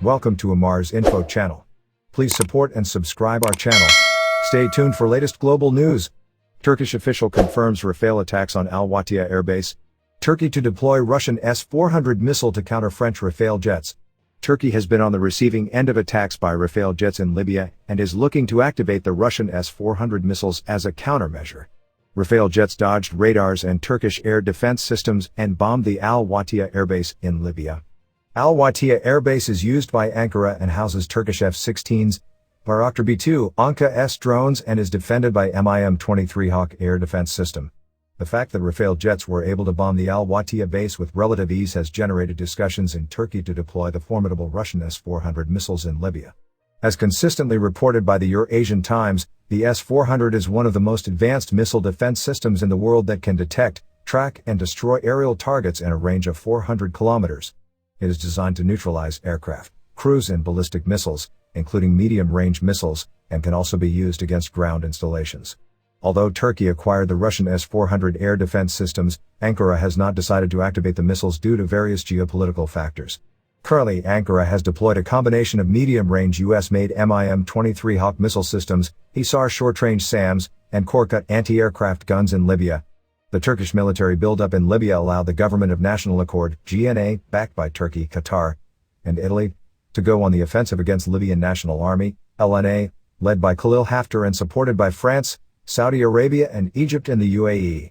Welcome to Amar's Info channel. Please support and subscribe our channel. Stay tuned for latest global news. Turkish official confirms Rafale attacks on al-Watiya airbase. Turkey to deploy Russian S-400 missile to counter French Rafale jets. Turkey has been on the receiving end of attacks by Rafale jets in Libya and is looking to activate the Russian S-400 missiles as a countermeasure. Rafale jets dodged radars and Turkish air defense systems and bombed the al-Watiya airbase in Libya. Al-Watiya airbase is used by Ankara and houses Turkish F-16s, Bayraktar B2, Anka S-drones and is defended by MIM-23 Hawk air defense system. The fact that Rafale jets were able to bomb the al-Watiya base with relative ease has generated discussions in Turkey to deploy the formidable Russian S-400 missiles in Libya. As consistently reported by the Eurasian Times, the S-400 is one of the most advanced missile defense systems in the world that can detect, track and destroy aerial targets in a range of 400 kilometers. It is designed to neutralize aircraft, cruise and ballistic missiles, including medium-range missiles, and can also be used against ground installations. Although Turkey acquired the Russian S-400 air defense systems, Ankara has not decided to activate the missiles due to various geopolitical factors. Currently, Ankara has deployed a combination of medium-range US-made MIM-23 Hawk missile systems, Hisar short-range SAMs, and Korkut anti-aircraft guns in Libya. The Turkish military buildup in Libya allowed the Government of National Accord, GNA, backed by Turkey, Qatar, and Italy, to go on the offensive against Libyan National Army, LNA, led by Khalil Haftar and supported by France, Saudi Arabia and Egypt and the UAE.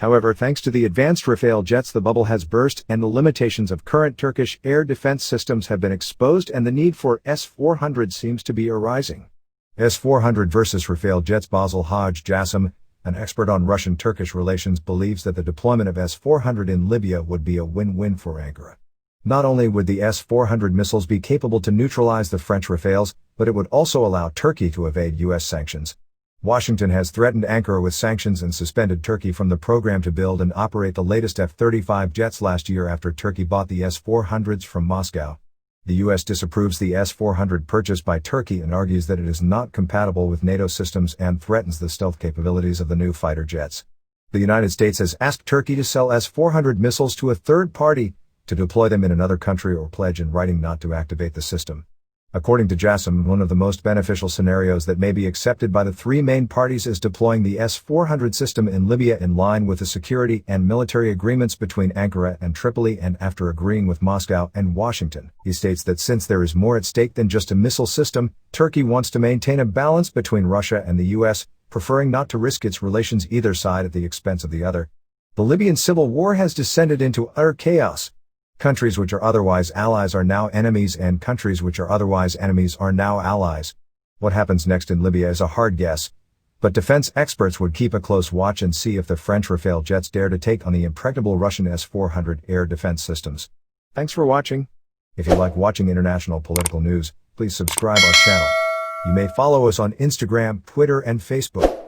However, thanks to the advanced Rafale jets, the bubble has burst and the limitations of current Turkish air defense systems have been exposed and the need for S-400 seems to be arising. S-400 versus Rafale jets. Basel Haj Jassim, an expert on Russian-Turkish relations, believes that the deployment of S-400 in Libya would be a win-win for Ankara. Not only would the S-400 missiles be capable to neutralize the French Rafales, but it would also allow Turkey to evade U.S. sanctions. Washington has threatened Ankara with sanctions and suspended Turkey from the program to build and operate the latest F-35 jets last year after Turkey bought the S-400s from Moscow. The U.S. disapproves the S-400 purchase by Turkey and argues that it is not compatible with NATO systems and threatens the stealth capabilities of the new fighter jets. The United States has asked Turkey to sell S-400 missiles to a third party, to deploy them in another country or pledge in writing not to activate the system. According to Jassim, one of the most beneficial scenarios that may be accepted by the three main parties is deploying the S-400 system in Libya in line with the security and military agreements between Ankara and Tripoli and after agreeing with Moscow and Washington. He states that since there is more at stake than just a missile system, Turkey wants to maintain a balance between Russia and the U.S., preferring not to risk its relations either side at the expense of the other. The Libyan civil war has descended into utter chaos. Countries which are otherwise allies are now enemies and countries which are otherwise enemies are now allies. What happens next in Libya is a hard guess, but defense experts would keep a close watch and see if the French Rafale jets dare to take on the impregnable Russian S-400 air defense systems. Thanks for watching. If you like watching international political news, please subscribe our channel. You may follow us on Instagram, Twitter and Facebook.